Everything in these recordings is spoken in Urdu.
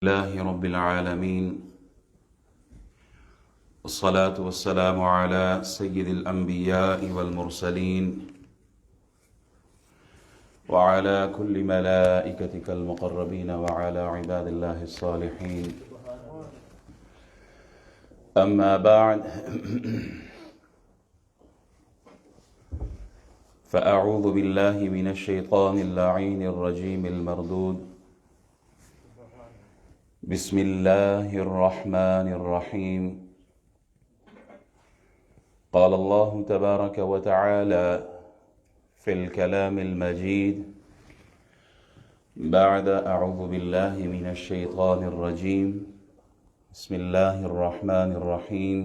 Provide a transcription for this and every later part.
لله رب العالمين والصلاة والسلام على سيد الأنبياء والمرسلين وعلى كل ملائكتك المقربين وعلى عباد الله الصالحين. أما بعد فأعوذ بالله من الشيطان اللعين الرجيم المردود. بسم الله الرحمن الرحيم. قال الله تبارك وتعالى في الكلام المجيد بعد أعوذ بالله من الشيطان الرجيم. بسم الله الرحمن الرحيم.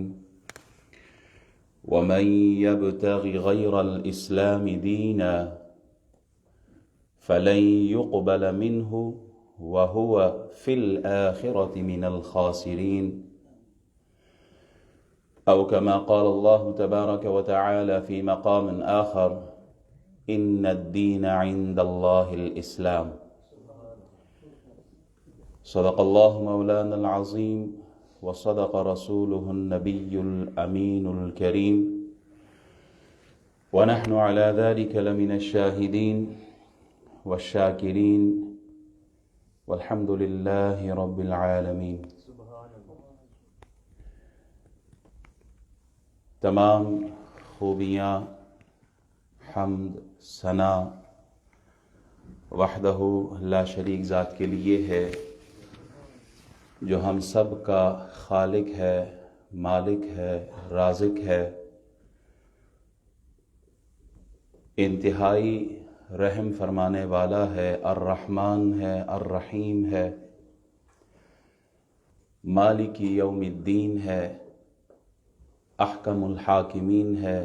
ومن يبتغ غير الإسلام دينا فلن يقبل منه وهو في الآخرة من الخاسرين، أو كما قال الله تبارك وتعالى في مقام آخر: إن الدين عند الله الإسلام. صدق الله مولانا العظيم وصدق رسوله النبي الأمين الكريم، ونحن على ذلك لمن الشاهدين والشاكرين، والحمد لله رب العالمین. تمام خوبیاں حمد ثنا وحدہ لا شریک ذات کے لیے ہے، جو ہم سب کا خالق ہے، مالک ہے، رازق ہے، انتہائی رحم فرمانے والا ہے، الرحمن ہے، الرحیم ہے، مالک یوم الدین ہے، احکم الحاکمین ہے،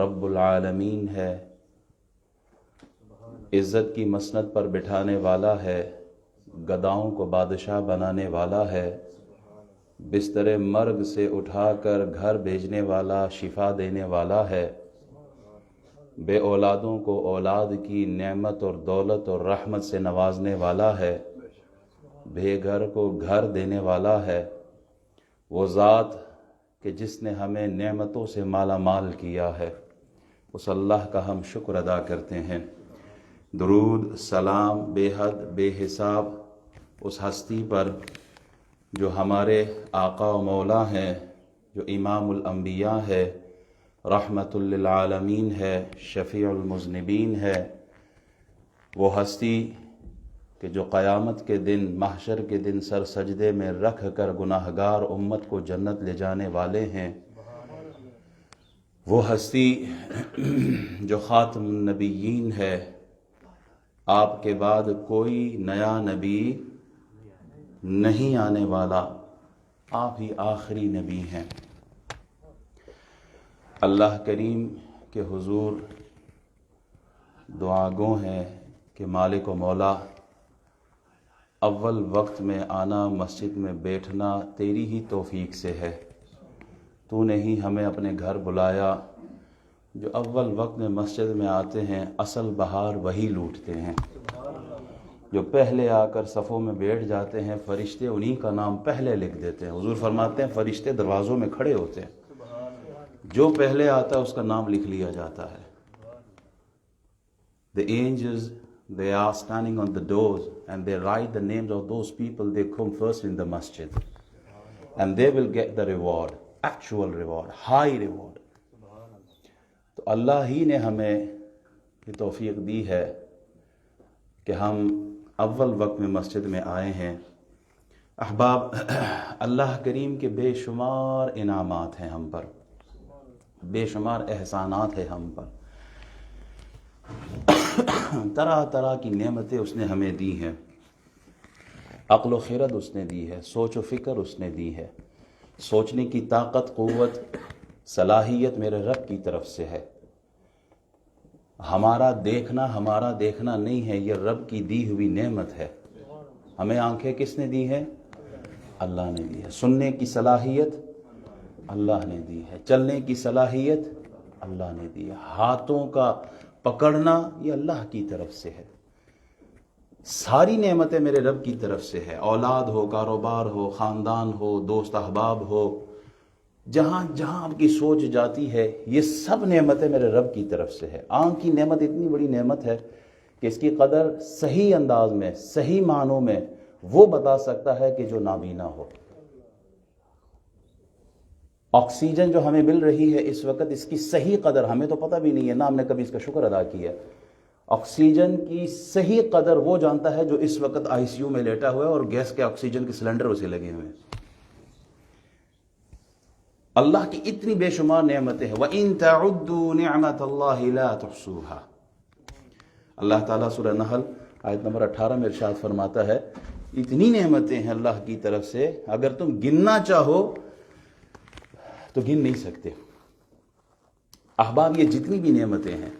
رب العالمین ہے، عزت کی مسند پر بٹھانے والا ہے، گداؤں کو بادشاہ بنانے والا ہے، بستر مرگ سے اٹھا کر گھر بھیجنے والا، شفا دینے والا ہے، بے اولادوں کو اولاد کی نعمت اور دولت اور رحمت سے نوازنے والا ہے، بے گھر کو گھر دینے والا ہے، وہ ذات کہ جس نے ہمیں نعمتوں سے مالا مال کیا ہے، اس اللہ کا ہم شکر ادا کرتے ہیں. درود سلام بے حد بے حساب اس ہستی پر جو ہمارے آقا و مولا ہیں، جو امام الانبیاء ہے، رحمت للعالمین ہے، شفیع المذنبین ہے، وہ ہستی کہ جو قیامت کے دن، محشر کے دن سر سجدے میں رکھ کر گناہگار امت کو جنت لے جانے والے ہیں، وہ ہستی جو خاتم النبیین ہے. آپ کے بعد کوئی نیا نبی نہیں آنے والا، آپ ہی آخری نبی ہیں. اللہ کریم کے حضور دعا گو ہیں کہ مالک و مولا، اول وقت میں آنا، مسجد میں بیٹھنا تیری ہی توفیق سے ہے. تو نے ہی ہمیں اپنے گھر بلایا. جو اول وقت میں مسجد میں آتے ہیں، اصل بہار وہی لوٹتے ہیں. جو پہلے آ کر صفوں میں بیٹھ جاتے ہیں، فرشتے انہی کا نام پہلے لکھ دیتے ہیں. حضور فرماتے ہیں فرشتے دروازوں میں کھڑے ہوتے ہیں، جو پہلے آتا ہے اس کا نام لکھ لیا جاتا ہے. The angels, they are standing on the doors and they write the names of those people they come first in the masjid, and they will get the reward, actual reward, high reward. تو اللہ ہی نے ہمیں یہ توفیق دی ہے کہ ہم اول وقت میں مسجد میں آئے ہیں. احباب، اللہ کریم کے بے شمار انعامات ہیں ہم پر، بے شمار احسانات ہیں ہم پر. طرح طرح کی نعمتیں اس نے ہمیں دی ہیں. عقل و خرد اس نے دی ہے، سوچ و فکر اس نے دی ہے، سوچنے کی طاقت، قوت، صلاحیت میرے رب کی طرف سے ہے. ہمارا دیکھنا نہیں ہے، یہ رب کی دی ہوئی نعمت ہے. ہمیں آنکھیں کس نے دی ہے؟ اللہ نے دی ہے. سننے کی صلاحیت اللہ نے دی ہے. چلنے کی صلاحیت اللہ نے دی ہے. ہاتھوں کا پکڑنا یہ اللہ کی طرف سے ہے. ساری نعمتیں میرے رب کی طرف سے ہے، اولاد ہو، کاروبار ہو، خاندان ہو، دوست احباب ہو، جہاں جہاں آپ کی سوچ جاتی ہے یہ سب نعمتیں میرے رب کی طرف سے ہے۔ آنکھ کی نعمت اتنی بڑی نعمت ہے کہ اس کی قدر صحیح انداز میں، صحیح معنوں میں وہ بتا سکتا ہے کہ جو نابینا ہو۔ آکسیجن جو ہمیں مل رہی ہے اس وقت، اس کی صحیح قدر ہمیں تو پتہ بھی نہیں ہے، نہ ہم نے کبھی اس کا شکر ادا کیا۔ آکسیجن کی صحیح قدر وہ جانتا ہے جو اس وقت آئی سی یو میں لیٹا ہوا ہے اور گیس کے آکسیجن کے سلنڈر اسے لگے ہوئے ہیں۔ اللہ کی اتنی بے شمار نعمتیں ہیں۔ وَإِن تَعُدُّوا نِعْمَةَ اللَّهِ لَا تُحْصُوهَا۔ اللہ تعالیٰ سورہ نحل آیت نمبر 18 میں ارشاد فرماتا ہے اتنی نعمتیں ہیں اللہ کی طرف سے، اگر تم گننا چاہو تو گن نہیں سکتے۔ احباب، یہ جتنی بھی نعمتیں ہیں،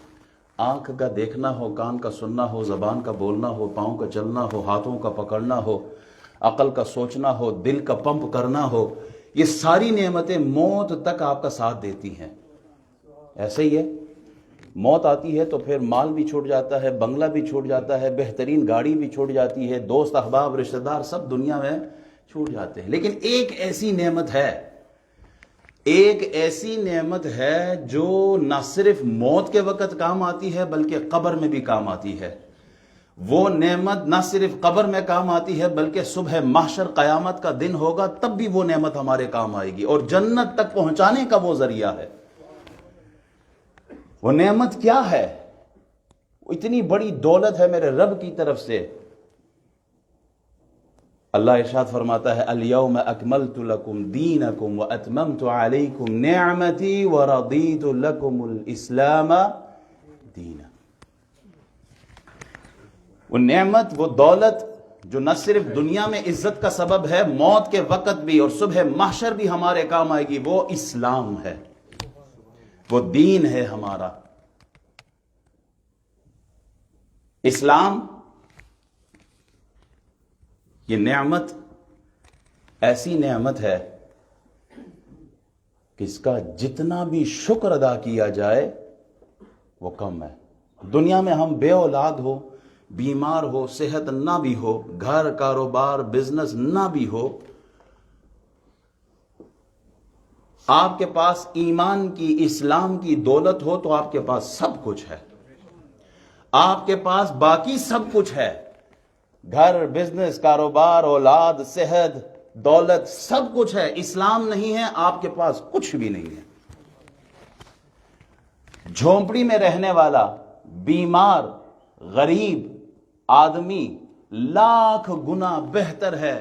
آنکھ کا دیکھنا ہو، کان کا سننا ہو، زبان کا بولنا ہو، پاؤں کا چلنا ہو، ہاتھوں کا پکڑنا ہو، عقل کا سوچنا ہو، دل کا پمپ کرنا ہو، یہ ساری نعمتیں موت تک آپ کا ساتھ دیتی ہیں۔ ایسے ہی ہے، موت آتی ہے تو پھر مال بھی چھوٹ جاتا ہے، بنگلہ بھی چھوٹ جاتا ہے، بہترین گاڑی بھی چھوٹ جاتی ہے، دوست احباب رشتہ دار سب دنیا میں چھوٹ جاتے ہیں، لیکن ایک ایسی نعمت ہے، ایک ایسی نعمت ہے جو نہ صرف موت کے وقت کام آتی ہے بلکہ قبر میں بھی کام آتی ہے۔ وہ نعمت نہ صرف قبر میں کام آتی ہے بلکہ صبح محشر قیامت کا دن ہوگا تب بھی وہ نعمت ہمارے کام آئے گی، اور جنت تک پہنچانے کا وہ ذریعہ ہے۔ وہ نعمت کیا ہے؟ وہ اتنی بڑی دولت ہے میرے رب کی طرف سے۔ اللہ ارشاد فرماتا ہے اليوم اکملت لکم دینکم واتممت علیکم نعمتی ورضیت لکم الاسلام دینا۔ وہ نعمت، وہ دولت جو نہ صرف دنیا میں عزت کا سبب ہے، موت کے وقت بھی اور صبح محشر بھی ہمارے کام آئے گی، وہ اسلام ہے، وہ دین ہے ہمارا۔ اسلام، یہ نعمت ایسی نعمت ہے کہ اس کا جتنا بھی شکر ادا کیا جائے وہ کم ہے۔ دنیا میں ہم بے اولاد ہو، بیمار ہو، صحت نہ بھی ہو، گھر، کاروبار، بزنس نہ بھی ہو، آپ کے پاس ایمان کی، اسلام کی دولت ہو تو آپ کے پاس سب کچھ ہے۔ آپ کے پاس باقی سب کچھ ہے، گھر، بزنس، کاروبار، اولاد، صحت، دولت، سب کچھ ہے۔ اسلام نہیں ہے، آپ کے پاس کچھ بھی نہیں ہے۔ جھونپڑی میں رہنے والا، بیمار، غریب آدمی لاکھ گنا بہتر ہے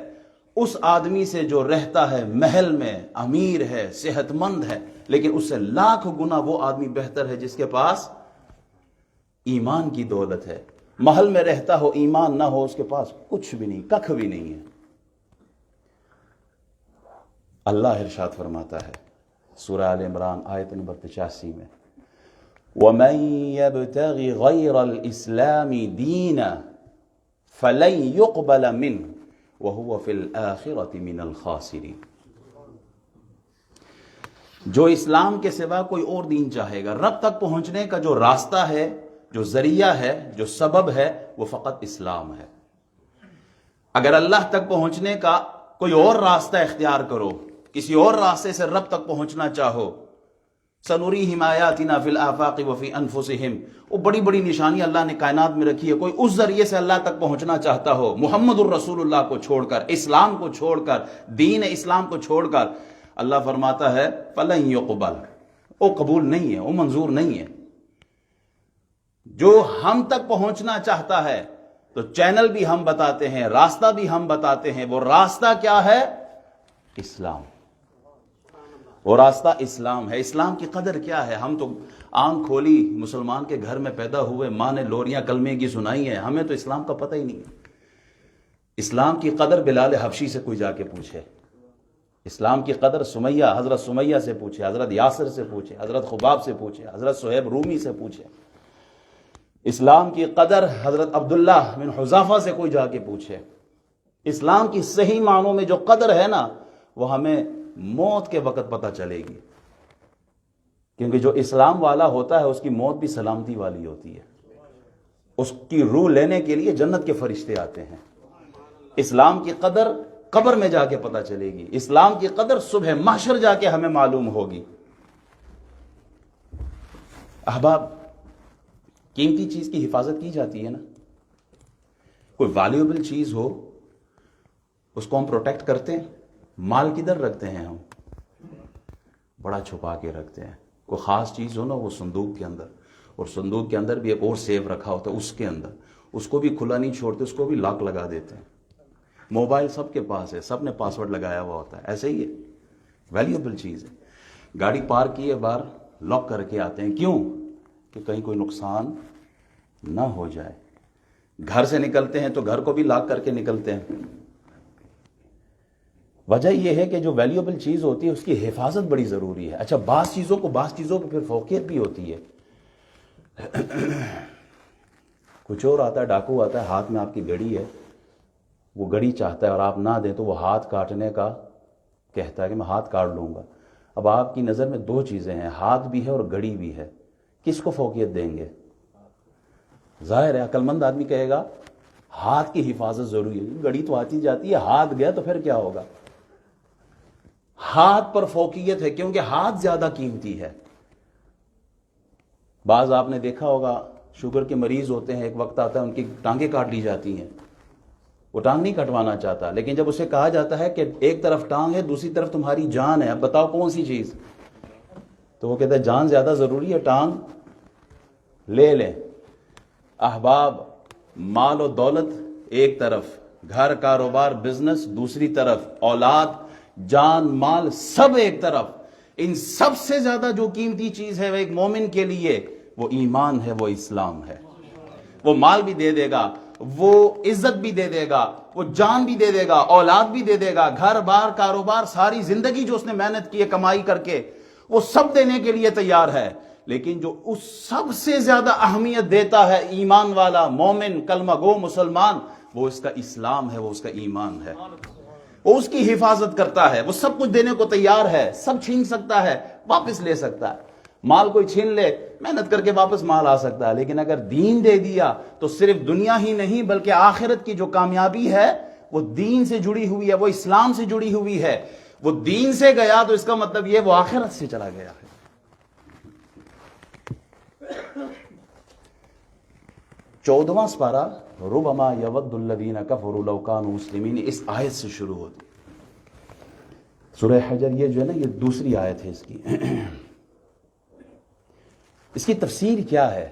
اس آدمی سے جو رہتا ہے محل میں، امیر ہے، صحت مند ہے، لیکن اس سے لاکھ گنا وہ آدمی بہتر ہے جس کے پاس ایمان کی دولت ہے۔ محل میں رہتا ہو، ایمان نہ ہو، اس کے پاس کچھ بھی نہیں، ککھ بھی نہیں ہے۔ اللہ ارشاد فرماتا ہے سورہ آل عمران آیت نمبر 85 میں وَمَن يَبْتَغِ غَيْرَ الْإِسْلَامِ دِينًا فَلَن يُقْبَلَ مِنْهُ وَهُوَ فِي الْآخِرَةِ مِنَ الْخَاسِرِينَ۔ جو اسلام کے سوا کوئی اور دین چاہے گا، رب تک پہنچنے کا جو راستہ ہے، جو ذریعہ ہے، جو سبب ہے، وہ فقط اسلام ہے۔ اگر اللہ تک پہنچنے کا کوئی اور راستہ اختیار کرو، کسی اور راستے سے رب تک پہنچنا چاہو، سَنُرِيهِمْ آيَاتِنَا فِي الْآفَاقِ وَفِي أَنفُسِهِمْ، وہ بڑی بڑی نشانی اللہ نے کائنات میں رکھی ہے، کوئی اس ذریعے سے اللہ تک پہنچنا چاہتا ہو، محمد الرسول اللہ کو چھوڑ کر، اسلام کو چھوڑ کر، دین اسلام کو چھوڑ کر، اللہ فرماتا ہے فَلَن يُقْبَلَ، وہ قبول نہیں ہے، وہ منظور نہیں ہے۔ جو ہم تک پہنچنا چاہتا ہے تو چینل بھی ہم بتاتے ہیں، راستہ بھی ہم بتاتے ہیں، وہ راستہ کیا ہے؟ اسلام۔ وہ راستہ اسلام ہے۔ اسلام کی قدر کیا ہے؟ ہم تو آنکھ کھولی، مسلمان کے گھر میں پیدا ہوئے، ماں نے لوریاں کلمے کی سنائی ہیں، ہمیں تو اسلام کا پتہ ہی نہیں ہے۔ اسلام کی قدر بلال حبشی سے کوئی جا کے پوچھے، اسلام کی قدر سمیہ، حضرت سمیہ سے پوچھے، حضرت یاسر سے پوچھے، حضرت خباب سے پوچھے، حضرت صہیب رومی سے پوچھے۔ اسلام کی قدر حضرت عبداللہ بن حذافہ سے کوئی جا کے پوچھے۔ اسلام کی صحیح معنوں میں جو قدر ہے نا، وہ ہمیں موت کے وقت پتہ چلے گی، کیونکہ جو اسلام والا ہوتا ہے اس کی موت بھی سلامتی والی ہوتی ہے، اس کی روح لینے کے لیے جنت کے فرشتے آتے ہیں. اسلام کی قدر قبر میں جا کے پتہ چلے گی. اسلام کی قدر صبح محشر جا کے ہمیں معلوم ہوگی. احباب، قیمتی چیز کی حفاظت کی جاتی ہے نا. کوئی ویلیوبل چیز ہو اس کو ہم پروٹیکٹ کرتے ہیں. مال کدھر رکھتے ہیں؟ ہم بڑا چھپا کے رکھتے ہیں. کوئی خاص چیز ہو نا، وہ صندوق کے اندر، اور صندوق کے اندر بھی ایک اور سیف رکھا ہوتا ہے اس کے اندر، اس کو بھی کھلا نہیں چھوڑتے، اس کو بھی لاک لگا دیتے ہیں. موبائل سب کے پاس ہے، سب نے پاسورڈ لگایا ہوا ہوتا ہے. ایسے ہی ہے، ویلیوبل چیز ہے. گاڑی پارک کیے باہر لاک کر کے آتے ہیں. کیوں؟ کہ کہیں کوئی نقصان نہ ہو جائے. گھر سے نکلتے ہیں تو گھر کو بھی لاک کر کے نکلتے ہیں. وجہ یہ ہے کہ جو ویلیوبل چیز ہوتی ہے اس کی حفاظت بڑی ضروری ہے. اچھا، بعض چیزوں پہ پھر فوقیت بھی ہوتی ہے. کچھ اور آتا ہے، ڈاکو آتا ہے، ہاتھ میں آپ کی گھڑی ہے، وہ گھڑی چاہتا ہے اور آپ نہ دیں تو وہ ہاتھ کاٹنے کا کہتا ہے کہ میں ہاتھ کاٹ لوں گا. اب آپ کی نظر میں دو چیزیں ہیں، ہاتھ بھی ہے اور گھڑی بھی ہے، کس کو فوقیت دیں گے؟ ظاہر ہے عقل مند آدمی کہے گا ہاتھ کی حفاظت ضروری ہے. گھڑی تو آتی جاتی ہے، ہاتھ گیا تو پھر کیا ہوگا؟ ہاتھ پر فوقیت ہے کیونکہ ہاتھ زیادہ قیمتی ہے. بعض آپ نے دیکھا ہوگا شوگر کے مریض ہوتے ہیں، ایک وقت آتا ہے ان کی ٹانگیں کاٹ لی جاتی ہیں، وہ ٹانگ نہیں کٹوانا چاہتا، لیکن جب اسے کہا جاتا ہے کہ ایک طرف ٹانگ ہے دوسری طرف تمہاری جان ہے، اب بتاؤ کون سی چیز؟ تو وہ کہتا ہے جان زیادہ ضروری ہے، ٹانگ لے لیں. احباب، مال و دولت ایک طرف، گھر کاروبار بزنس دوسری طرف، اولاد جان مال سب ایک طرف. ان سب سے زیادہ جو قیمتی چیز ہے وہ ایک مومن کے لیے وہ ایمان ہے، وہ اسلام ہے. وہ مال بھی دے دے گا، وہ عزت بھی دے دے گا، وہ جان بھی دے دے گا، اولاد بھی دے دے گا، گھر بار کاروبار ساری زندگی جو اس نے محنت کی ہے کمائی کر کے وہ سب دینے کے لیے تیار ہے. لیکن جو اس سب سے زیادہ اہمیت دیتا ہے ایمان والا مومن کلمہ گو مسلمان، وہ اس کا اسلام ہے، وہ اس کا ایمان ہے. وہ اس کی حفاظت کرتا ہے، وہ سب کچھ دینے کو تیار ہے. سب چھین سکتا ہے، واپس لے سکتا ہے. مال کوئی چھین لے، محنت کر کے واپس مال آ سکتا ہے، لیکن اگر دین دے دیا تو صرف دنیا ہی نہیں بلکہ آخرت کی جو کامیابی ہے وہ دین سے جڑی ہوئی ہے، وہ اسلام سے جڑی ہوئی ہے. وہ دین سے گیا تو اس کا مطلب یہ وہ آخرت سے چلا گیا ہے. 14واں سپارہ ربما یود الذین کفروا لو کانوا مسلمین، اس آیت سے شروع ہوتی. سورہ حجر یہ جو ہے نا، یہ دوسری آیت ہے اس کی. اس کی تفسیر کیا ہے؟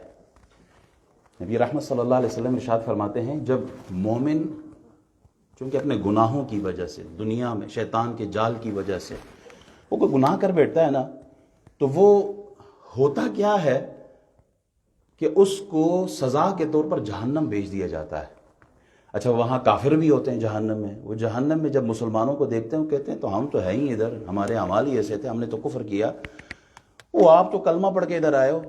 نبی رحمت صلی اللہ علیہ وسلم ارشاد فرماتے ہیں جب مومن چونکہ اپنے گناہوں کی وجہ سے، دنیا میں شیطان کے جال کی وجہ سے وہ کوئی گناہ کر بیٹھتا ہے نا، تو وہ ہوتا کیا ہے کہ اس کو سزا کے طور پر جہنم بھیج دیا جاتا ہے. اچھا، وہاں کافر بھی ہوتے ہیں جہنم میں. وہ جہنم میں جب مسلمانوں کو دیکھتے ہیں وہ کہتے ہیں تو ہم تو ہیں ہی ادھر، ہمارے اعمال ہی ایسے تھے، ہم نے تو کفر کیا. وہ آپ تو کلمہ پڑھ کے ادھر آئے ہو.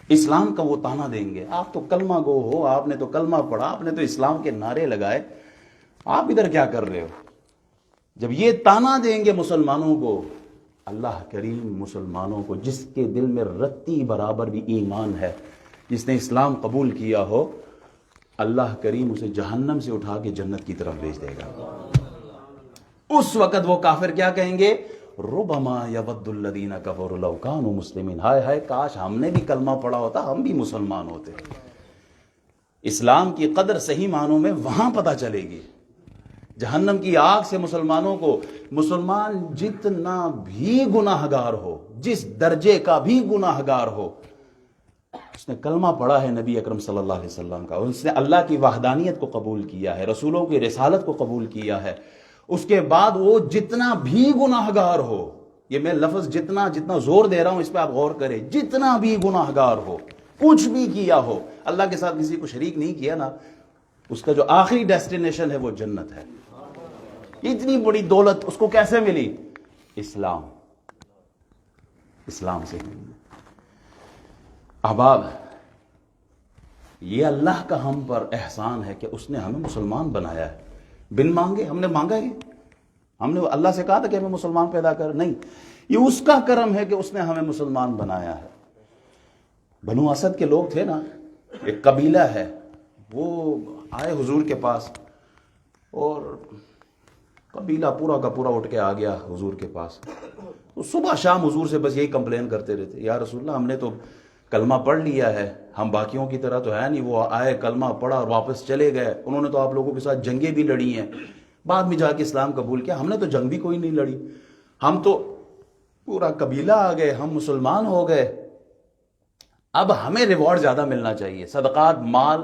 اسلام کا وہ تانا دیں گے، آپ تو کلمہ گو ہو، آپ نے تو کلمہ پڑھا، آپ نے تو اسلام کے نعرے لگائے، آپ ادھر کیا کر رہے ہو؟ جب یہ تانا دیں گے مسلمانوں کو، اللہ کریم مسلمانوں کو جس کے دل میں رتی برابر بھی ایمان ہے، جس نے اسلام قبول کیا ہو، اللہ کریم اسے جہنم سے اٹھا کے جنت کی طرف بھیج دے گا. اس وقت وہ کافر کیا کہیں گے؟ ربما یود الذین کفروا لو کانوا مسلمین، ہائے ہائے کاش ہم نے بھی کلمہ پڑھا ہوتا، ہم بھی مسلمان ہوتے. اسلام کی قدر صحیح معنوں میں وہاں پتہ چلے گی. جہنم کی آگ سے مسلمانوں کو، مسلمان جتنا بھی گناہگار ہو، جس درجے کا بھی گناہگار ہو، اس نے کلمہ پڑھا ہے نبی اکرم صلی اللہ علیہ وسلم کا، اس نے اللہ کی وحدانیت کو قبول کیا ہے، رسولوں کی رسالت کو قبول کیا ہے، اس کے بعد وہ جتنا بھی گناہگار ہو، یہ میں لفظ جتنا زور دے رہا ہوں اس پہ آپ غور کریں، جتنا بھی گناہگار ہو، کچھ بھی کیا ہو، اللہ کے ساتھ کسی کو شریک نہیں کیا نا، اس کا جو آخری ڈیسٹینیشن ہے وہ جنت ہے. اتنی بڑی دولت اس کو کیسے ملی؟ اسلام سے. احباب، یہ اللہ کا ہم پر احسان ہے کہ اس نے ہمیں مسلمان بنایا ہے. بن مانگے، ہم نے مانگا ہی، ہم نے اللہ سے کہا تھا کہ ہمیں مسلمان پیدا کر، نہیں، یہ اس کا کرم ہے کہ اس نے ہمیں مسلمان بنایا ہے. بنو اسد کے لوگ تھے نا، ایک قبیلہ ہے، وہ آئے حضور کے پاس اور قبیلہ پورا کا پورا اٹھ کے آ گیا حضور کے پاس. تو صبح شام حضور سے بس یہی کمپلین کرتے رہتے، یا رسول اللہ ہم نے تو کلمہ پڑھ لیا ہے، ہم باقیوں کی طرح تو ہے نہیں. وہ آئے کلمہ پڑھا اور واپس چلے گئے. انہوں نے تو آپ لوگوں کے ساتھ جنگیں بھی لڑی ہیں، بعد میں جا کے اسلام قبول کیا. ہم نے تو جنگ بھی کوئی نہیں لڑی، ہم تو پورا قبیلہ آ گئے، ہم مسلمان ہو گئے. اب ہمیں ریوارڈ زیادہ ملنا چاہیے، صدقات، مال،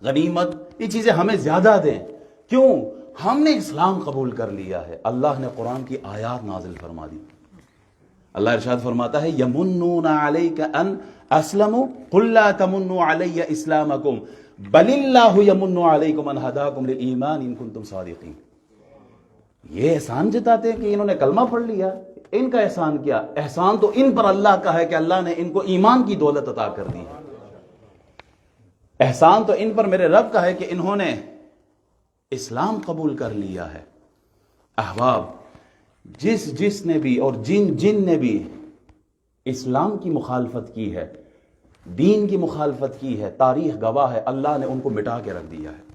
غنیمت، یہ چیزیں ہمیں زیادہ دیں. کیوں؟ ہم نے اسلام قبول کر لیا ہے. اللہ نے قرآن کی آیات نازل فرما دی. اللہ ارشاد فرماتا ہے یمنون علیک ان اسلموا قل لا تمنوا علی اسلامکم بل اللہ یمن علیکم ان ہداکم للایمان ان کنتم صادقین. یہ احسان جتاتے ہیں کہ انہوں نے کلمہ پڑھ لیا. ان کا احسان کیا؟ احسان تو ان پر اللہ کا ہے کہ اللہ نے ان کو ایمان کی دولت عطا کر دی. احسان تو ان پر میرے رب کا ہے کہ انہوں نے اسلام قبول کر لیا ہے. احباب، جس نے بھی اور جن نے بھی اسلام کی مخالفت کی ہے، دین کی مخالفت کی ہے، تاریخ گواہ ہے اللہ نے ان کو مٹا کے رکھ دیا ہے.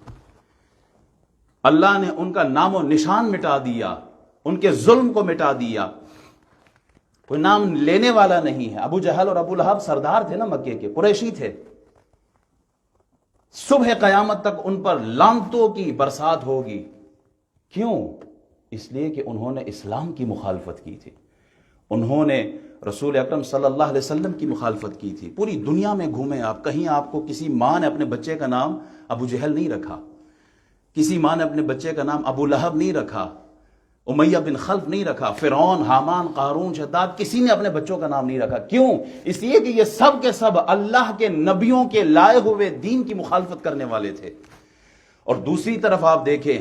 اللہ نے ان کا نام و نشان مٹا دیا، ان کے ظلم کو مٹا دیا. کوئی نام لینے والا نہیں ہے. ابو جہل اور ابو لہب سردار تھے نا مکے کے، قریشی تھے. صبح قیامت تک ان پر لعنتوں کی برسات ہوگی. کیوں؟ اس لیے کہ انہوں نے اسلام کی مخالفت کی تھی. انہوں نے رسول اکرم صلی اللہ علیہ وسلم کی مخالفت کی تھی. پوری دنیا میں گھومیں آپ، کہیں آپ کو کسی ماں نے اپنے بچے کا نام ابو جہل نہیں رکھا، کسی ماں نے اپنے بچے کا نام ابو لہب نہیں رکھا، امیہ بن خلف نہیں رکھا، فرعون، حامان، قارون، شداد، کسی نے اپنے بچوں کا نام نہیں رکھا. کیوں؟ اس لیے کہ یہ سب کے سب اللہ کے نبیوں کے لائے ہوئے دین کی مخالفت کرنے والے تھے. اور دوسری طرف آپ دیکھیں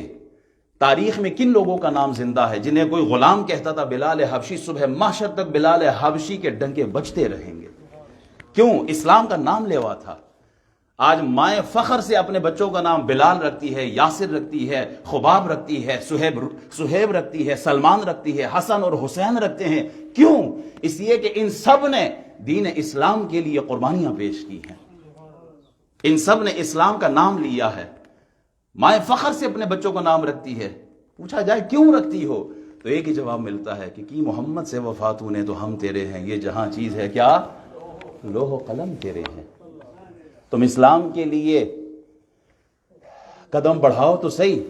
تاریخ میں کن لوگوں کا نام زندہ ہے جنہیں کوئی غلام کہتا تھا بلال حبشی، صبح محشر تک بلال حبشی کے ڈنکے بجتے رہیں گے. کیوں؟ اسلام کا نام لیوا تھا. آج مائیں فخر سے اپنے بچوں کا نام بلال رکھتی ہے، یاسر رکھتی ہے، خباب رکھتی ہے، سہیب رکھتی ہے، سلمان رکھتی ہے، حسن اور حسین رکھتے ہیں. کیوں؟ اس لیے کہ ان سب نے دین اسلام کے لیے قربانیاں پیش کی ہیں. ان سب نے اسلام کا نام لیا ہے. مائیں فخر سے اپنے بچوں کا نام رکھتی ہے. پوچھا جائے کیوں رکھتی ہو تو ایک ہی جواب ملتا ہے کہ کی محمد سے وفات نے تو ہم تیرے ہیں، یہ جہاں چیز ہے کیا؟ لوح و قلم تیرے ہیں. تم اسلام کے لیے قدم بڑھاؤ تو صحیح.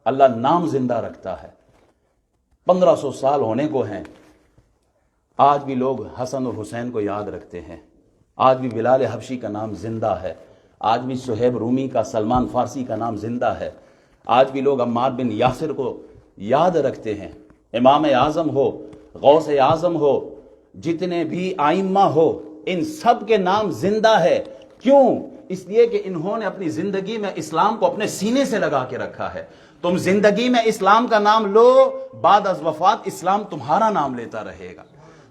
اللہ نام زندہ رکھتا ہے. 1500 سال ہونے کو ہیں، آج بھی لوگ حسن اور حسین کو یاد رکھتے ہیں. آج بھی بلال حبشی کا نام زندہ ہے. آج بھی سہیب رومی کا، سلمان فارسی کا نام زندہ ہے. آج بھی لوگ عمار بن یاسر کو یاد رکھتے ہیں. امام اعظم ہو، غوث اعظم ہو، جتنے بھی آئمہ ہو، ان سب کے نام زندہ ہے. کیوں؟ اس لیے کہ انہوں نے اپنی زندگی میں اسلام کو اپنے سینے سے لگا کے رکھا ہے. تم زندگی میں اسلام کا نام لو، بعد از وفات اسلام تمہارا نام لیتا رہے گا.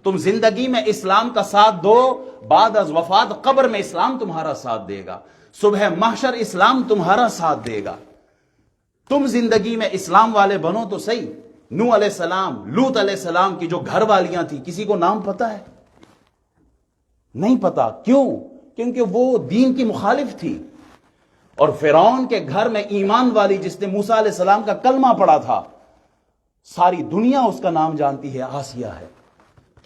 تم زندگی میں اسلام کا ساتھ دو، بعد از وفات قبر میں اسلام تمہارا ساتھ دے گا. صبح محشر اسلام تمہارا ساتھ دے گا. تم زندگی میں اسلام والے بنو تو صحیح. نوح علیہ السلام، لوط علیہ السلام کی جو گھر والیاں تھیں، کسی کو نام پتہ ہے؟ نہیں پتا. کیوں؟ کیونکہ وہ دین کی مخالف تھی. اور فرعون کے گھر میں ایمان والی جس نے موسیٰ علیہ السلام کا کلمہ پڑھا تھا، ساری دنیا اس کا نام جانتی ہے، آسیہ ہے.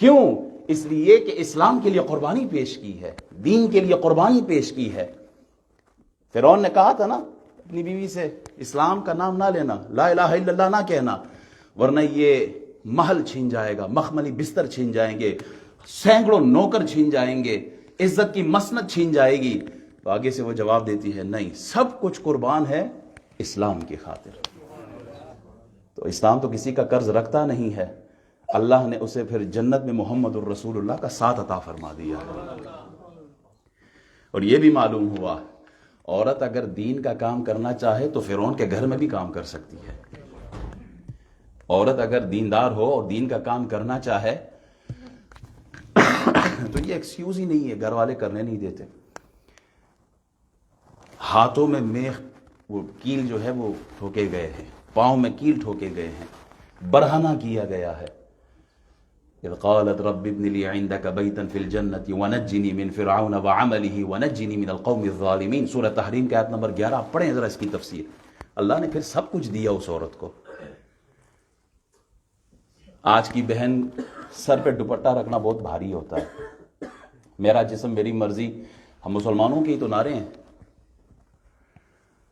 کیوں؟ اس لیے کہ اسلام کے لیے قربانی پیش کی ہے، دین کے لیے قربانی پیش کی ہے. فرعون نے کہا تھا نا اپنی بیوی سے اسلام کا نام نہ لینا، لا الہ الا اللہ نہ کہنا، ورنہ یہ محل چھین جائے گا، مخملی بستر چھین جائیں گے، سینکڑوں نوکر چھین جائیں گے، عزت کی مسند چھین جائے گی. تو آگے سے وہ جواب دیتی ہے نہیں، سب کچھ قربان ہے اسلام کی خاطر. تو اسلام تو کسی کا قرض رکھتا نہیں ہے. اللہ نے اسے پھر جنت میں محمد الرسول اللہ کا ساتھ عطا فرما دیا ہے. اور یہ بھی معلوم ہوا عورت اگر دین کا کام کرنا چاہے تو فرعون کے گھر میں بھی کام کر سکتی ہے. عورت اگر دیندار ہو اور دین کا کام کرنا چاہے تو یہ ایکسکیوز ہی نہیں ہے، گھر والے کرنے نہیں دیتے. ہاتھوں میں میخ، وہ کیل جو ہے وہ ٹھوکے گئے ہیں، پاؤں میں کیل ٹھوکے گئے ہیں، برہنہ کیا گیا ہے. اذ قالت رب ابن لي عندك بيتا في الجنة ونجني من فرعون وعمله ونجني من القوم الظالمین. سورہ تحریم کی آیت نمبر 11 پڑھیں ذرا اس کی تفسیر. اللہ نے پھر سب کچھ دیا اس عورت کو. آج کی بہن سر پہ دوپٹہ رکھنا بہت بھاری ہوتا ہے. میرا جسم میری مرضی، ہم مسلمانوں کی تو نعرے ہیں.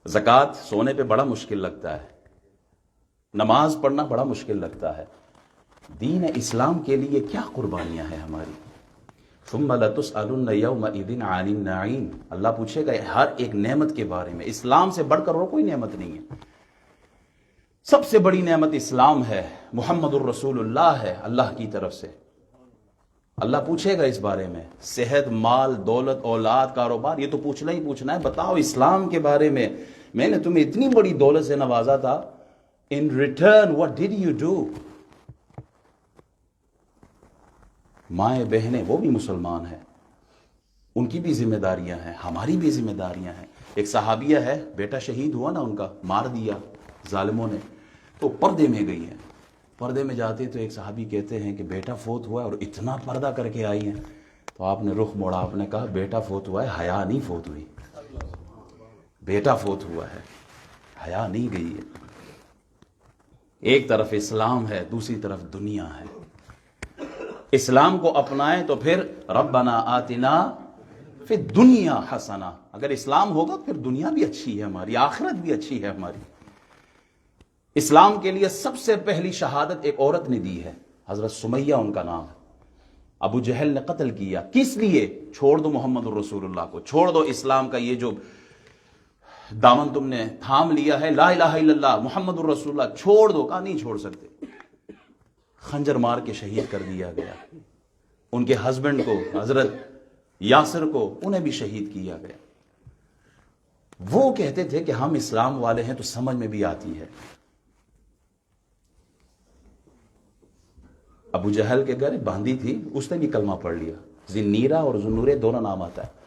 زکوٰۃ سونے پہ بڑا مشکل لگتا ہے، نماز پڑھنا بڑا مشکل لگتا ہے. دین اسلام کے لیے کیا قربانیاں ہیں ہماری. ثم لتسألن یومئذ عن النعیم. اللہ پوچھے گا ہر ایک نعمت کے بارے میں. اسلام سے بڑھ کر اور کوئی نعمت نہیں ہے. سب سے بڑی نعمت اسلام ہے، محمد الرسول اللہ ہے اللہ کی طرف سے. اللہ پوچھے گا اس بارے میں. صحت، مال، دولت، اولاد، کاروبار، یہ تو پوچھنا ہی پوچھنا ہے. بتاؤ اسلام کے بارے میں. میں نے تمہیں اتنی بڑی دولت سے نوازا تھا. In return what did you do؟ مائیں بہنیں وہ بھی مسلمان ہیں، ان کی بھی ذمہ داریاں ہیں، ہماری بھی ذمہ داریاں ہیں. ایک صحابیہ ہے، بیٹا شہید ہوا نا ان کا، مار دیا ظالموں نے، تو پردے میں گئی ہیں. پردے میں جاتے تو ایک صحابی کہتے ہیں کہ بیٹا فوت ہوا ہے اور اتنا پردہ کر کے آئی ہیں. تو آپ نے رخ موڑا، آپ نے کہا بیٹا فوت ہوا ہے، حیا نہیں فوت ہوئی. بیٹا فوت ہوا ہے، حیا نہیں گئی ہے. ایک طرف اسلام ہے، دوسری طرف دنیا ہے. اسلام کو اپنائیں تو پھر ربنا آتنا فی الدنیا حسنہ. اگر اسلام ہوگا پھر دنیا بھی اچھی ہے ہماری، آخرت بھی اچھی ہے ہماری. اسلام کے لیے سب سے پہلی شہادت ایک عورت نے دی ہے، حضرت سمیہ ان کا نام ہے. ابو جہل نے قتل کیا. کس لیے؟ چھوڑ دو محمد الرسول اللہ کو، چھوڑ دو اسلام کا یہ جو دامن تم نے تھام لیا ہے، لا الہ الا اللہ محمد الرسول اللہ، چھوڑ دو. کہا نہیں چھوڑ سکتے. خنجر مار کے شہید کر دیا گیا. ان کے ہسبینڈ کو، حضرت یاسر کو، انہیں بھی شہید کیا گیا. وہ کہتے تھے کہ ہم اسلام والے ہیں تو سمجھ میں بھی آتی ہے. ابو جہل کے گھر باندھی تھی، اس نے بھی کلمہ پڑھ لیا. ذنیرہ اور ذنورے دونوں نام آتا ہے.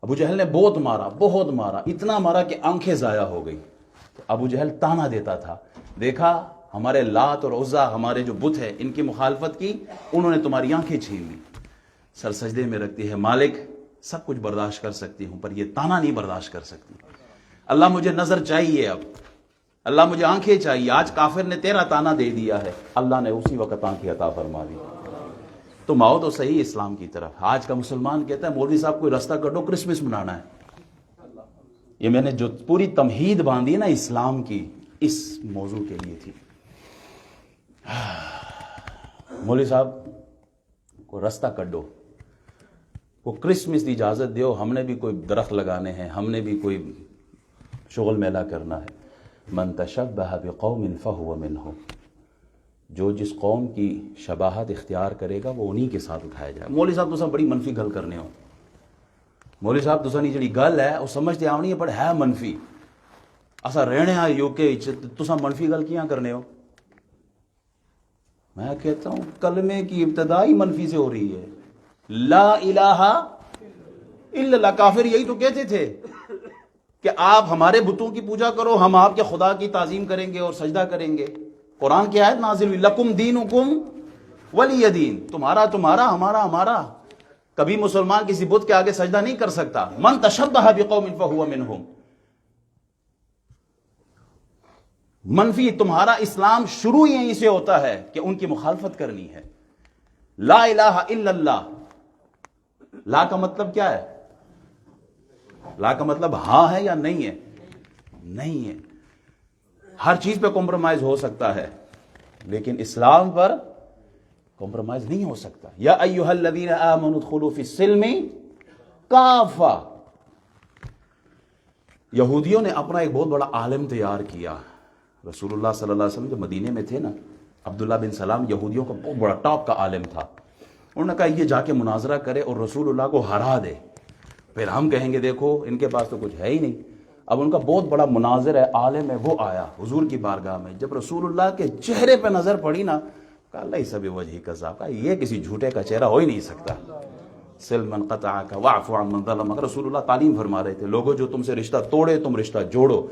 ابو جہل نے بہت مارا، اتنا مارا کہ آنکھیں ضائع ہو گئی. تو ابو جہل تانا دیتا تھا، دیکھا ہمارے لات اور عزا، ہمارے جو بت ہے، ان کی مخالفت کی، انہوں نے تمہاری آنکھیں چھین لی. سر سجدے میں رکھتی ہے، مالک سب کچھ برداشت کر سکتی ہوں پر یہ تانا نہیں برداشت کر سکتی. اللہ مجھے نظر چاہیے، اب اللہ مجھے آنکھیں چاہیے. آج کافر نے تیرا تانا دے دیا ہے، اللہ نے اسی وقت آنکھیں عطا فرما دی. تم آؤ تو صحیح اسلام کی طرف. آج کا مسلمان کہتا ہے مولوی صاحب کوئی رستہ کر دو، کرسمس منانا ہے. یہ میں نے جو پوری تمہید باندھی نا اسلام کی، اس موضوع کے لیے تھی. مولوی صاحب کو رستہ کڈو، کو کرسمس کی اجازت دیو. ہم نے بھی کوئی درخت لگانے ہیں، ہم نے بھی کوئی شغل میلہ کرنا ہے. من تشبہ بقوم فہو منہم. جو جس قوم کی شباہت اختیار کرے گا وہ انہی کے ساتھ اٹھایا جائے. مولوی صاحب تساں بڑی منفی گل کرنے ہو. مولوی صاحب تساں دی جڑی گل ہے وہ سمجھتے آونی ہے پر ہے منفی. اسا رہنے آ یو کے تساں منفی گل کیاں کرنے ہو. میں کہتا ہوں کلمے کی ابتدا ہی منفی سے ہو رہی ہے. لا الہ الا اللہ. کافر یہی تو کہتے تھے کہ آپ ہمارے بتوں کی پوجا کرو، ہم آپ کے خدا کی تعظیم کریں گے اور سجدہ کریں گے. قرآن کی آیت نازل ہوئی، لکم دینکم ولی دین. تمہارا تمہارا، ہمارا ہمارا. کبھی مسلمان کسی بت کے آگے سجدہ نہیں کر سکتا. من تشبہ بقوم فہو منہم. منفی تمہارا اسلام شروع ہی یہیں سے ہوتا ہے کہ ان کی مخالفت کرنی ہے. لا الہ الا اللہ. لا کا مطلب کیا ہے؟ لا کا مطلب ہاں ہے یا نہیں ہے؟ نہیں ہے. ہر چیز پہ کمپرومائز ہو سکتا ہے لیکن اسلام پر کمپرومائز نہیں ہو سکتا. یا ایھا الذین آمنوا ادخلوا فی السلم کافہ. یہودیوں نے اپنا ایک بہت بڑا عالم تیار کیا. رسول اللہ صلی اللہ علیہ وسلم جو مدینے میں تھے نا، عبداللہ بن سلام یہودیوں کا بہت بڑا ٹاپ کا عالم تھا. انہوں نے کہا یہ جا کے مناظرہ کرے اور رسول اللہ کو ہرا دے، پھر ہم کہیں گے دیکھو ان کے پاس تو کچھ ہے ہی نہیں. اب ان کا بہت بڑا مناظر ہے، عالم ہے. وہ آیا حضور کی بارگاہ میں، جب رسول اللہ کے چہرے پہ نظر پڑی نا، کہا اللہ سب وجہ کذاب. کہا یہ کسی جھوٹے کا چہرہ ہو ہی نہیں سکتا. سل من قطعک واعف عن من ظلمک. رسول اللہ تعلیم فرما رہے تھے، لوگوں جو تم سے رشتہ توڑے تم رشتہ جوڑو،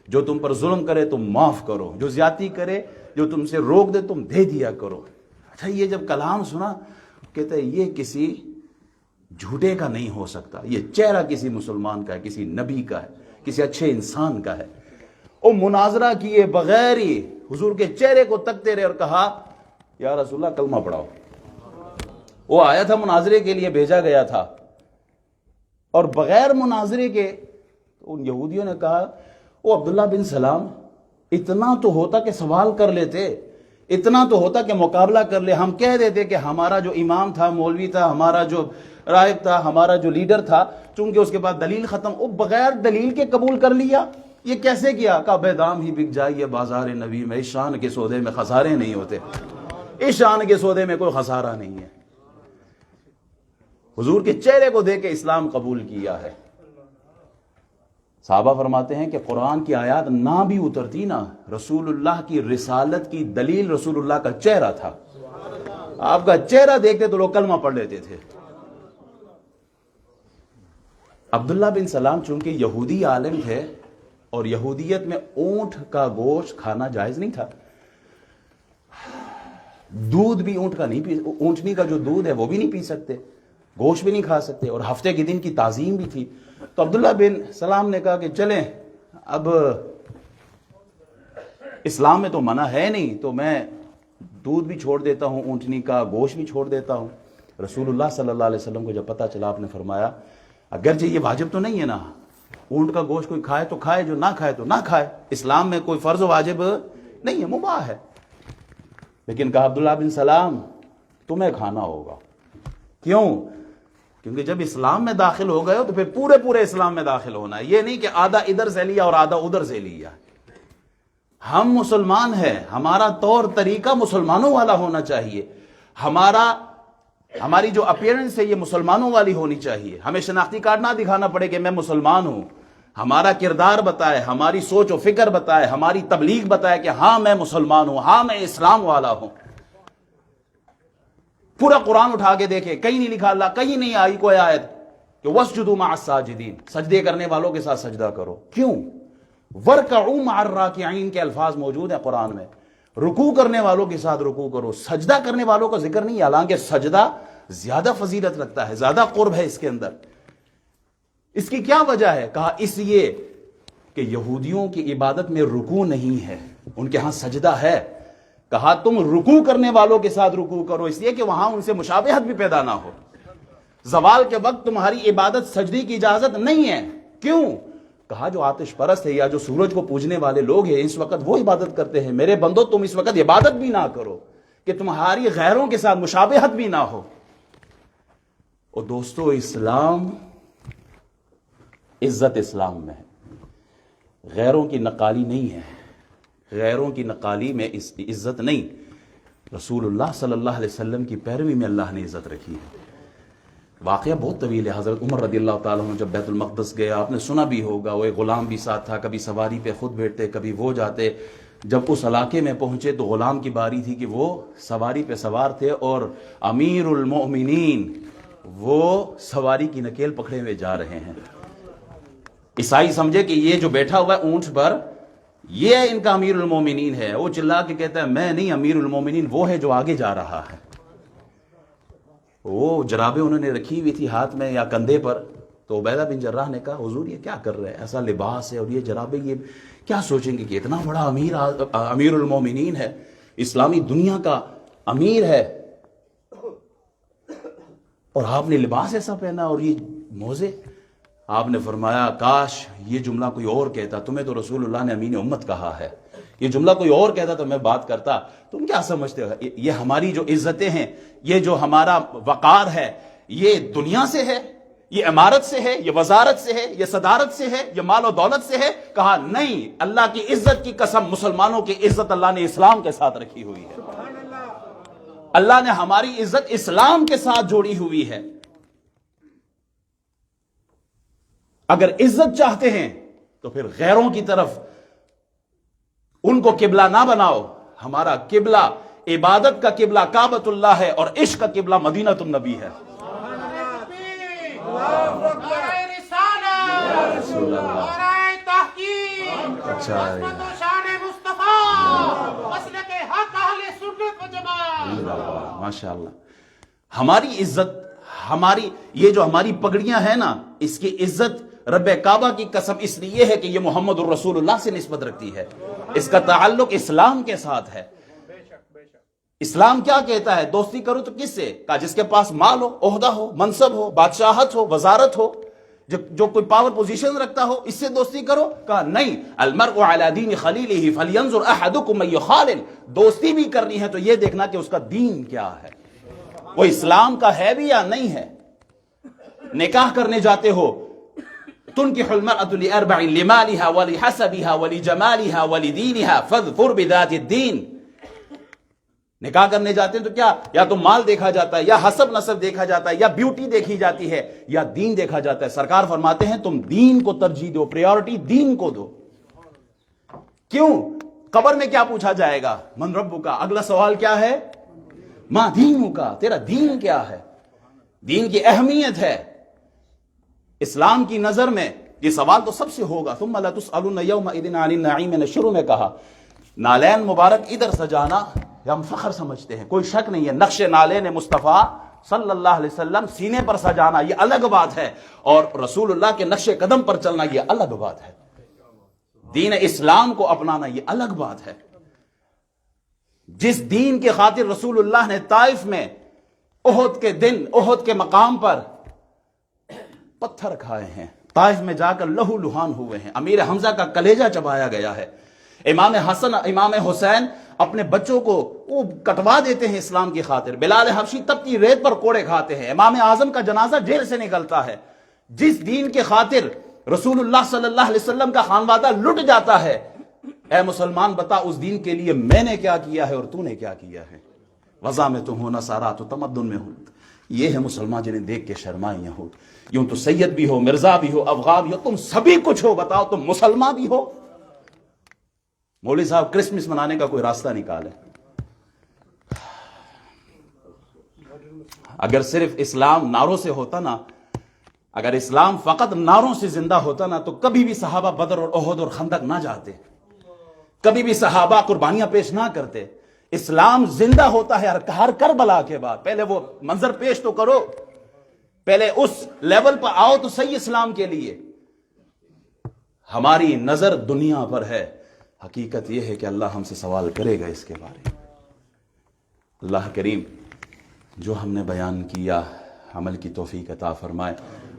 جو تم پر ظلم کرے تم معاف کرو، جو زیادتی کرے جو تم سے روک دے تم دے دیا کرو. اچھا یہ جب کلام سنا کہتے ہیں یہ کسی جھوٹے کا نہیں ہو سکتا، یہ چہرہ کسی مسلمان کا ہے، کسی نبی کا ہے، کسی اچھے انسان کا ہے۔ وہ مناظرہ کیے بغیر ہی حضور کے چہرے کو تکتے رہے اور کہا یا رسول اللہ کلمہ پڑھاؤ۔ وہ آیا تھا مناظرے کے لیے، بھیجا گیا تھا، اور بغیر مناظرے کے ان یہودیوں نے کہا وہ عبداللہ بن سلام اتنا تو ہوتا کہ سوال کر لیتے، اتنا تو ہوتا کہ مقابلہ کر لے، ہم کہہ دیتے کہ ہمارا جو امام تھا، مولوی تھا، ہمارا جو راہب تھا، ہمارا جو لیڈر تھا، چونکہ اس کے بعد دلیل ختم، وہ بغیر دلیل کے قبول کر لیا۔ یہ کیسے کیا؟ کہ بے دام ہی بک جائیے بازار نبی میں، اس شان کے سودے میں خسارے نہیں ہوتے، اس شان کے سودے میں کوئی خسارہ نہیں ہے۔ حضور کے چہرے کو دیکھ کے اسلام قبول کیا ہے۔ صحابہ فرماتے ہیں کہ قرآن کی آیات نہ بھی اترتی نا، رسول اللہ کی رسالت کی دلیل رسول اللہ کا چہرہ تھا۔ آپ کا چہرہ دیکھتے تو لوگ کلمہ پڑھ لیتے تھے۔ عبداللہ بن سلام چونکہ یہودی عالم تھے، اور یہودیت میں اونٹ کا گوشت کھانا جائز نہیں تھا، دودھ بھی اونٹ کا نہیں پی، اونٹنی کا جو دودھ ہے وہ بھی نہیں پی سکتے، گوشت بھی نہیں کھا سکتے، اور ہفتے کے دن کی تعظیم بھی تھی۔ تو عبداللہ بن سلام نے کہا کہ چلیں، اب اسلام میں تو منع ہے نہیں، تو میں دودھ بھی چھوڑ دیتا ہوں، اونٹنی کا گوشت بھی چھوڑ دیتا ہوں۔ رسول اللہ صلی اللہ علیہ وسلم کو جب پتہ چلا، آپ نے فرمایا اگرچہ یہ واجب تو نہیں ہے نا، اونٹ کا گوشت کوئی کھائے تو کھائے، جو نہ کھائے تو نہ کھائے، اسلام میں کوئی فرض و واجب نہیں ہے، مباح ہے، لیکن کہا عبداللہ بن سلام تمہیں کھانا ہوگا۔ کیوں؟ کیونکہ جب اسلام میں داخل ہو گئے ہو تو پھر پورے اسلام میں داخل ہونا ہے، یہ نہیں کہ آدھا ادھر سے لیا اور آدھا ادھر سے لیا۔ ہم مسلمان ہیں، ہمارا طور طریقہ مسلمانوں والا ہونا چاہیے، ہماری جو اپیرنس ہے یہ مسلمانوں والی ہونی چاہیے، ہمیں شناختی کارڈ نہ دکھانا پڑے کہ میں مسلمان ہوں، ہمارا کردار بتائے، ہماری سوچ و فکر بتائے، ہماری تبلیغ بتائے کہ ہاں میں مسلمان ہوں، ہاں میں اسلام والا ہوں۔ پورا قرآن اٹھا کے دیکھے، کہیں نہیں لکھا، اللہ کہیں نہیں آئی کوئی آیت کہ وَاسْجُدُوا مَعَ السَّاجِدِينَ، سجدے کرنے والوں کے ساتھ سجدہ کرو۔ کیوں؟ وَارْكَعُوا مَعَ الرَّاكِعِينَ کے الفاظ موجود ہیں قرآن میں، رکوع کرنے والوں کے ساتھ رکوع کرو، سجدہ کرنے والوں کا ذکر نہیں ہے، حالانکہ سجدہ زیادہ فضیلت رکھتا ہے، زیادہ قرب ہے اس کے اندر۔ اس کی کیا وجہ ہے؟ کہا اس لیے کہ یہودیوں کی عبادت میں رکوع نہیں ہے، ان کے ہاں سجدہ ہے۔ کہا تم رکوع کرنے والوں کے ساتھ رکوع کرو، اس لیے کہ وہاں ان سے مشابہت بھی پیدا نہ ہو۔ زوال کے وقت تمہاری عبادت سجدے کی اجازت نہیں ہے۔ کیوں؟ کہا جو آتش پرست ہے یا جو سورج کو پوجنے والے لوگ ہیں اس وقت وہ عبادت کرتے ہیں، میرے بندو تم اس وقت عبادت بھی نہ کرو کہ تمہاری غیروں کے ساتھ مشابہت بھی نہ ہو۔ اور دوستو اسلام، عزت اسلام میں ہے، غیروں کی نقالی نہیں ہے، غیروں کی نقالی میں عزت نہیں، رسول اللہ صلی اللہ علیہ وسلم کی پیروی میں اللہ نے عزت رکھی ہے۔ واقعہ بہت طویل ہے، حضرت عمر رضی اللہ تعالیٰ عنہ جب بیت المقدس گیا، آپ نے سنا بھی ہوگا، وہ ایک غلام بھی ساتھ تھا، کبھی سواری پہ خود بیٹھتے کبھی وہ جاتے۔ جب اس علاقے میں پہنچے تو غلام کی باری تھی کہ وہ سواری پہ سوار تھے اور امیر المؤمنین وہ سواری کی نکیل پکڑے ہوئے جا رہے ہیں۔ عیسائی سمجھے کہ یہ جو بیٹھا ہوا ہے اونٹ پر یہ ان کا امیر المومنین ہے، وہ چلا کے کہتا ہے میں نہیں امیر المومنین، وہ ہے جو آگے جا رہا ہے۔ وہ جرابیں انہوں نے رکھی ہوئی تھی ہاتھ میں یا کندھے پر، تو عبیدہ بن جراح نے کہا حضور یہ کیا کر رہے ہیں، ایسا لباس ہے اور یہ جرابیں، یہ کیا سوچیں گے کہ اتنا بڑا امیر المومنین ہے، اسلامی دنیا کا امیر ہے، اور آپ نے لباس ایسا پہنا اور یہ موزے۔ آپ نے فرمایا کاش یہ جملہ کوئی اور کہتا، تمہیں تو رسول اللہ نے امین امت کہا ہے، یہ جملہ کوئی اور کہتا تو میں بات کرتا۔ تم کیا سمجھتے ہو یہ ہماری جو عزتیں ہیں، یہ جو ہمارا وقار ہے، یہ دنیا سے ہے، یہ عمارت سے ہے، یہ وزارت سے ہے، یہ صدارت سے ہے، یہ مال و دولت سے ہے؟ کہا نہیں، اللہ کی عزت کی قسم، مسلمانوں کی عزت اللہ نے اسلام کے ساتھ رکھی ہوئی ہے، اللہ نے ہماری عزت اسلام کے ساتھ جوڑی ہوئی ہے۔ اگر عزت چاہتے ہیں تو پھر غیروں کی طرف ان کو قبلہ نہ بناؤ، ہمارا قبلہ عبادت کا قبلہ کعبۃ اللہ ہے اور عشق کا قبلہ مدینۃ النبی ہے۔ ماشاء اللہ. ہماری عزت، ہماری یہ جو ہماری پگڑیاں ہیں نا، اس کی عزت رب کعبہ کی قسم اس لیے ہے کہ یہ محمد الرسول اللہ سے نسبت رکھتی ہے. اس کا تعلق اسلام کے ساتھ ہے. اسلام کیا کہتا ہے؟ دوستی کرو تو کس سے؟ کہا جس کے پاس مال ہو، عہدہ ہو، منصب ہو، بادشاہت ہو، وزارت ہو، جو کوئی پاور پوزیشن رکھتا ہو، اس سے دوستی کرو. کہا نہیں، المرء علی دین خلیلہ فلینظر احدکم من یخالل. دوستی بھی کرنی ہے تو یہ دیکھنا کہ اس کا دین کیا ہے، وہ اسلام کا ہے بھی یا نہیں ہے. نکاح کرنے جاتے ہو، تنکح المرأة لأربع لمالها ولحسبها ولجمالها ولدینها فاظفر بذات الدین. نکاح کرنے جاتے ہیں تو کیا، یا تو مال دیکھا جاتا ہے، یا حسب نسب دیکھا جاتا ہے، یا بیوٹی دیکھی جاتی ہے، یا دین دیکھا جاتا ہے. سرکار فرماتے ہیں تم دین کو ترجیح دو، پریورٹی دین کو دو. کیوں؟ قبر میں کیا پوچھا جائے گا؟ من ربک. اگلا سوال کیا ہے؟ ما دینک. تیرا دین کیا ہے؟ دین کی اہمیت ہے. اسلام کی نظر میں یہ سوال تو سب سے ہوگا. ثم لتسألن یومئذ عن النعیم. نے شروع میں کہا نالین مبارک ادھر سجانا ہم فخر سمجھتے ہیں، کوئی شک نہیں ہے. نقش نالین مصطفیٰ صلی اللہ علیہ وسلم سینے پر سجانا یہ الگ بات ہے، اور رسول اللہ کے نقش قدم پر چلنا یہ الگ بات ہے. دین اسلام کو اپنانا یہ الگ بات ہے. جس دین کے خاطر رسول اللہ نے طائف میں احد کے دن، احد کے مقام پر پتھر کھائے ہیں، طائف میں جا کر لہو لہان ہوئے ہیں، امیر حمزہ کا کلیجہ چبایا گیا ہے. امام حسن، امام حسین اپنے بچوں کو وہ کٹوا دیتے ہیں اسلام کی خاطر. بلال حبشی تپتی ریت پر کوڑے کھاتے ہیں. امام اعظم کا جنازہ جیل سے نکلتا ہے. جس دین کے خاطر رسول اللہ صلی اللہ علیہ وسلم کا خانوادہ لٹ جاتا ہے. اے مسلمان بتا اس دین کے لیے میں نے کیا کیا ہے اور تو نے کیا کیا ہے. وضع میں تم ہو، نصارہ تو تمدن میں ہو. یہ ہے مسلمان جنہیں دیکھ کے شرمائیں یہود. یوں تو سید بھی ہو، مرزا بھی ہو، افغان بھی ہو، تم سبھی کچھ ہو. بتاؤ تم مسلمان بھی ہو. مولوی صاحب کرسمس منانے کا کوئی راستہ نکالے. اگر صرف اسلام نعروں سے ہوتا نا، اگر اسلام فقط نعروں سے زندہ ہوتا نا، تو کبھی بھی صحابہ بدر اور احد اور خندق نہ جاتے، کبھی بھی صحابہ قربانیاں پیش نہ کرتے. اسلام زندہ ہوتا ہے ہر کربلا کے بعد. پہلے وہ منظر پیش تو کرو، پہلے اس لیول پر آؤ تو صحیح اسلام کے لیے. ہماری نظر دنیا پر ہے، حقیقت یہ ہے کہ اللہ ہم سے سوال کرے گا اس کے بارے میں. اللہ کریم جو ہم نے بیان کیا عمل کی توفیق عطا فرمائے.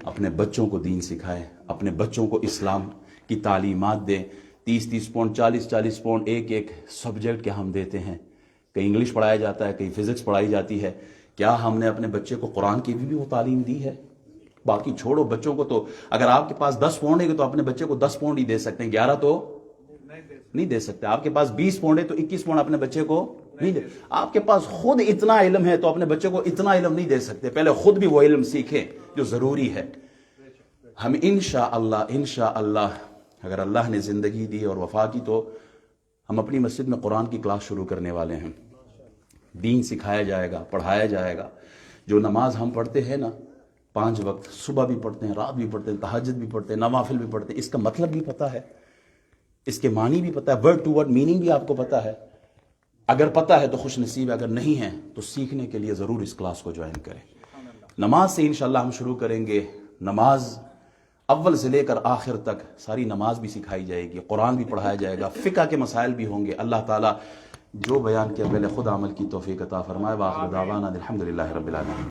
اپنے بچوں کو دین سکھائے، اپنے بچوں کو اسلام کی تعلیمات دے. 30 پاؤنڈ 40 پاؤنڈ ایک سبجیکٹ کے ہم دیتے ہیں. کہیں انگلش پڑھایا جاتا ہے، کہیں فزکس پڑھائی جاتی ہے. کیا ہم نے اپنے بچے کو قرآن کی بھی وہ تعلیم دی ہے؟ باقی چھوڑو بچوں کو. تو اگر آپ کے پاس 10 پاؤنڈ ہے تو اپنے بچے کو 10 پاؤنڈ ہی دے سکتے ہیں، 11 تو نہیں دے سکتے. آپ کے پاس 20 پاؤنڈ ہے تو 21 پاؤنڈ اپنے بچے کو نہیں دے. آپ کے پاس خود اتنا علم ہے تو اپنے بچے کو اتنا علم نہیں دے سکتے. پہلے خود بھی وہ علم سیکھیں جو ضروری ہے. ہم انشاءاللہ اگر اللہ نے زندگی دی اور وفا کی تو ہم اپنی مسجد میں قرآن کی کلاس شروع کرنے والے ہیں. دین سکھایا جائے گا، پڑھایا جائے گا. جو نماز ہم پڑھتے ہیں نا 5 وقت، صبح بھی پڑھتے ہیں، رات بھی پڑھتے ہیں، تہجد بھی پڑھتے ہیں، نوافل بھی پڑھتے ہیں، اس کا مطلب بھی پتہ ہے، اس کے معنی بھی پتہ ہے، ورڈ ٹو ورڈ میننگ بھی آپ کو پتہ ہے. اگر پتہ ہے تو خوش نصیب ہے، اگر نہیں ہے تو سیکھنے کے لیے ضرور اس کلاس کو جوائن کریں. نماز سے انشاءاللہ ہم شروع کریں گے. نماز اول سے لے کر آخر تک ساری نماز بھی سکھائی جائے گی، قرآن بھی پڑھایا جائے گا، فقہ کے مسائل بھی ہوں گے. اللہ تعالیٰ جو بیان کیا پہلے خود عمل کی توفیق عطا فرمائے. وآخر دعوانا الحمدللہ رب العالمین.